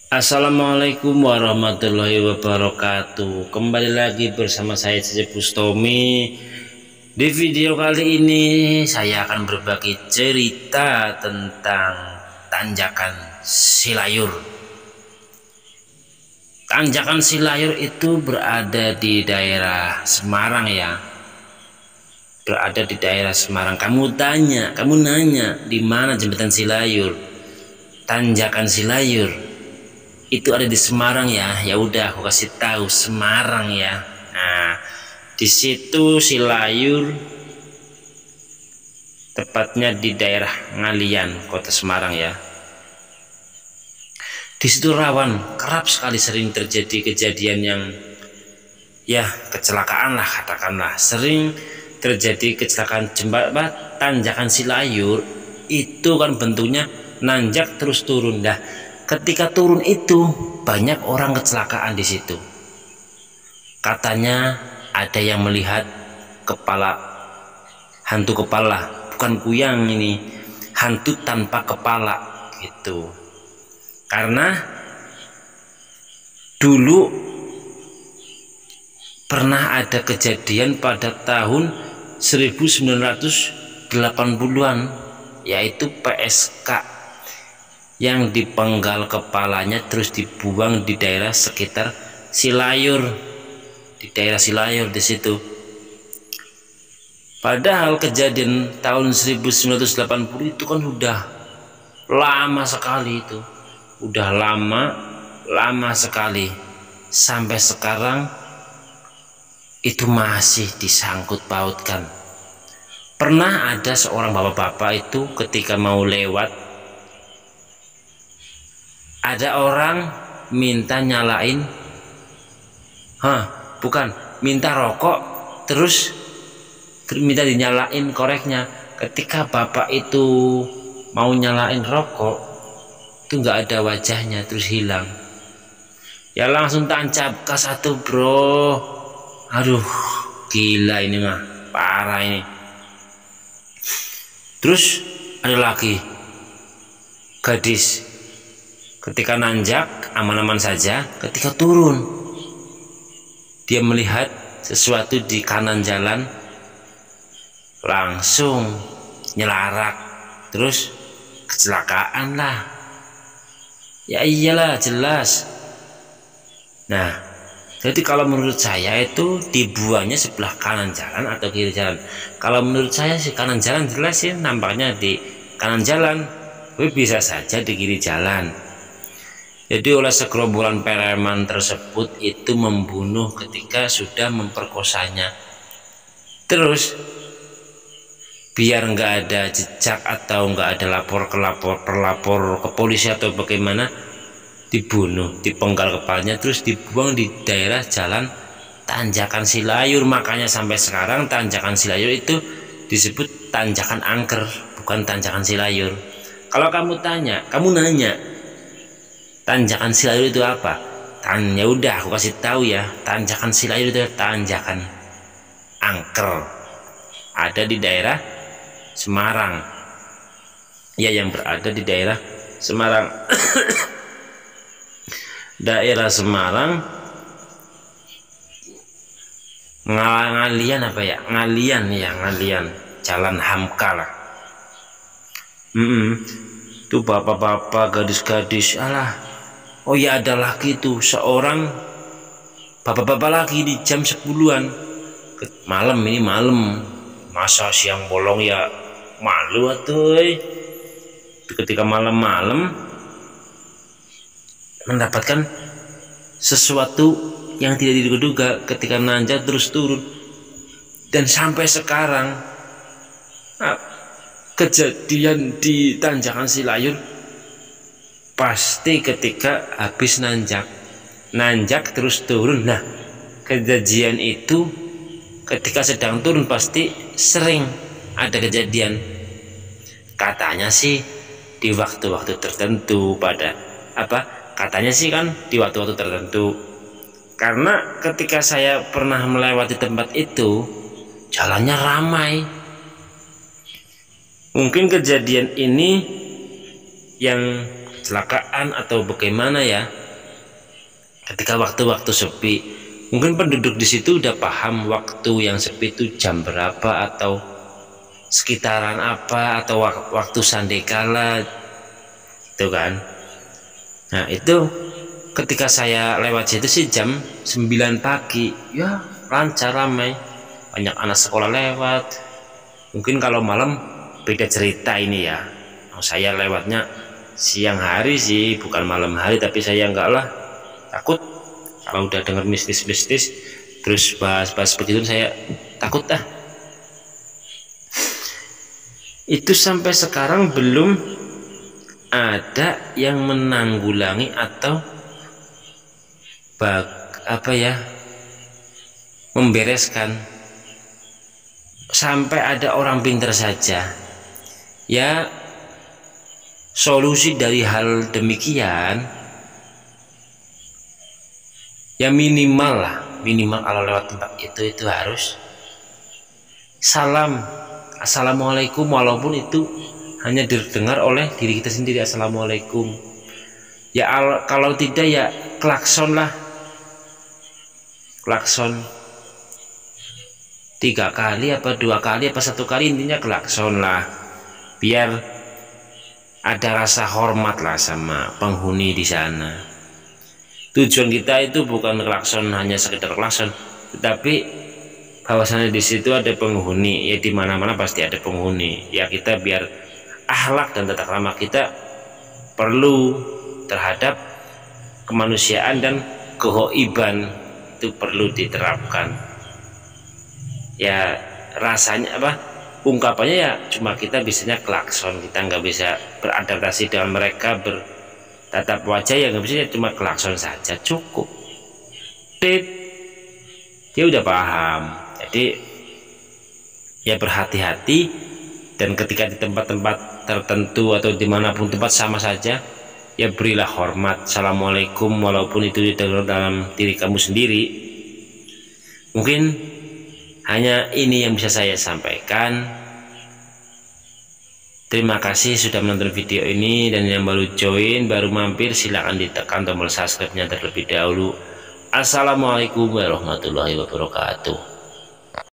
Assalamualaikum warahmatullahi wabarakatuh. Kembali lagi bersama saya Cecep Bustomi. Di video kali ini saya akan berbagi cerita tentang Tanjakan Silayur. Tanjakan Silayur itu berada di daerah Semarang ya. Berada di daerah Semarang. Kamu nanya di mana jembatan Silayur? Tanjakan Silayur itu ada di Semarang ya. Ya udah, aku kasih tahu Semarang ya. Nah, di situ Silayur, tepatnya di daerah Ngalian, Kota Semarang ya. Di situ rawan, kerap sekali sering terjadi kejadian yang ya kecelakaan lah, katakanlah. Sering terjadi kecelakaan jembatan Tanjakan Silayur itu kan bentuknya nanjak terus turun. Dah, ketika turun itu banyak orang kecelakaan di situ. Katanya ada yang melihat hantu kepala, bukan kuyang ini, hantu tanpa kepala gitu. Karena dulu pernah ada kejadian pada tahun 1980-an, yaitu PSK yang dipenggal kepalanya terus dibuang di daerah sekitar Silayur, di daerah Silayur di situ. Padahal kejadian tahun 1980 itu kan udah lama sekali, itu udah lama sekali. Sampai sekarang itu masih disangkut pautkan. Pernah ada seorang bapak-bapak itu ketika mau lewat, ada orang minta nyalain, minta rokok, terus minta dinyalain koreknya. Ketika bapak itu mau nyalain rokok, itu nggak ada wajahnya, terus hilang. Ya langsung tancap gas satu bro. Aduh, gila ini mah, parah ini. Terus ada lagi gadis, ketika nanjak aman-aman saja, ketika turun dia melihat sesuatu di kanan jalan, langsung nyelarak, terus kecelakaan lah. Ya iyalah, jelas. Nah, jadi kalau menurut saya itu dibuangnya sebelah kanan jalan atau kiri jalan. Kalau menurut saya sih kanan jalan, jelas sih nampaknya di kanan jalan, tapi bisa saja di kiri jalan. Jadi oleh segerombolan preman tersebut itu membunuh ketika sudah memperkosanya. Terus biar nggak ada jejak atau nggak ada pelapor ke polisi atau bagaimana, dibunuh, dipenggal kepalanya, terus dibuang di daerah jalan Tanjakan Silayur. Makanya sampai sekarang Tanjakan Silayur itu disebut Tanjakan Angker, bukan Tanjakan Silayur. Kalau kamu nanya Tanjakan Silayur itu apa? Ya udah, aku kasih tahu ya. Tanjakan Silayur itu Tanjakan Angker, ada di daerah Semarang. Ya, yang berada di daerah Semarang. Daerah Semarang, Ngalian apa ya? Ngalian, Jalan Hamka lah. Tuh bapak-bapak, gadis-gadis, alah. Oh ya, ada lagi tuh seorang bapak-bapak lagi di jam 10-an malam. Ini malam, masa siang bolong ya, malu atuh. Ketika malam-malam mendapatkan sesuatu yang tidak diduga-duga ketika nanjak terus turun. Dan sampai sekarang kejadian di Tanjakan Silayur pasti ketika habis nanjak terus turun. Nah, kejadian itu ketika sedang turun pasti sering ada kejadian. Katanya sih di waktu-waktu tertentu, katanya sih kan di waktu-waktu tertentu. Karena ketika saya pernah melewati tempat itu, jalannya ramai. Mungkin kejadian ini yang kecelakaan atau bagaimana ya, ketika waktu-waktu sepi. Mungkin penduduk di situ udah paham waktu yang sepi itu jam berapa atau sekitaran apa, atau waktu sandekala itu kan. Nah itu ketika saya lewat situ sih jam 9 pagi ya lancar, ramai, banyak anak sekolah lewat. Mungkin kalau malam beda cerita ini ya. Saya lewatnya siang hari sih, bukan malam hari, tapi saya enggak lah, takut kalau udah dengar mistis-mistis terus bahas-bahas begitu, saya takut dah. Itu sampai sekarang belum ada yang menanggulangi atau membereskan. Sampai ada orang pintar saja ya, solusi dari hal demikian ya minimal kalau lewat tempat itu harus salam assalamualaikum, walaupun itu hanya didengar oleh diri kita sendiri, assalamualaikum ya. Kalau tidak ya klakson lah, klakson 3 kali apa 2 kali apa 1 kali, intinya klakson lah, biar ada rasa hormat lah sama penghuni di sana. Tujuan kita itu bukan klakson hanya sekedar klakson, tetapi bahwasannya di situ ada penghuni ya, di mana-mana pasti ada penghuni ya. Kita biar akhlak dan tata krama kita perlu terhadap kemanusiaan dan kehoiban itu perlu diterapkan ya. Rasanya ungkapannya ya cuma kita bisanya klakson, kita nggak bisa beradaptasi dengan mereka, bertatap wajah ya nggak bisa, ya cuma klakson saja cukup. Dia udah paham. Jadi ya berhati-hati, dan ketika di tempat-tempat tertentu atau dimanapun tempat sama saja ya berilah hormat, assalamualaikum, walaupun itu dalam diri kamu sendiri. Mungkin hanya ini yang bisa saya sampaikan. Terima kasih sudah menonton video ini, dan yang baru join, baru mampir, silahkan ditekan tombol subscribe-nya terlebih dahulu. Assalamualaikum warahmatullahi wabarakatuh.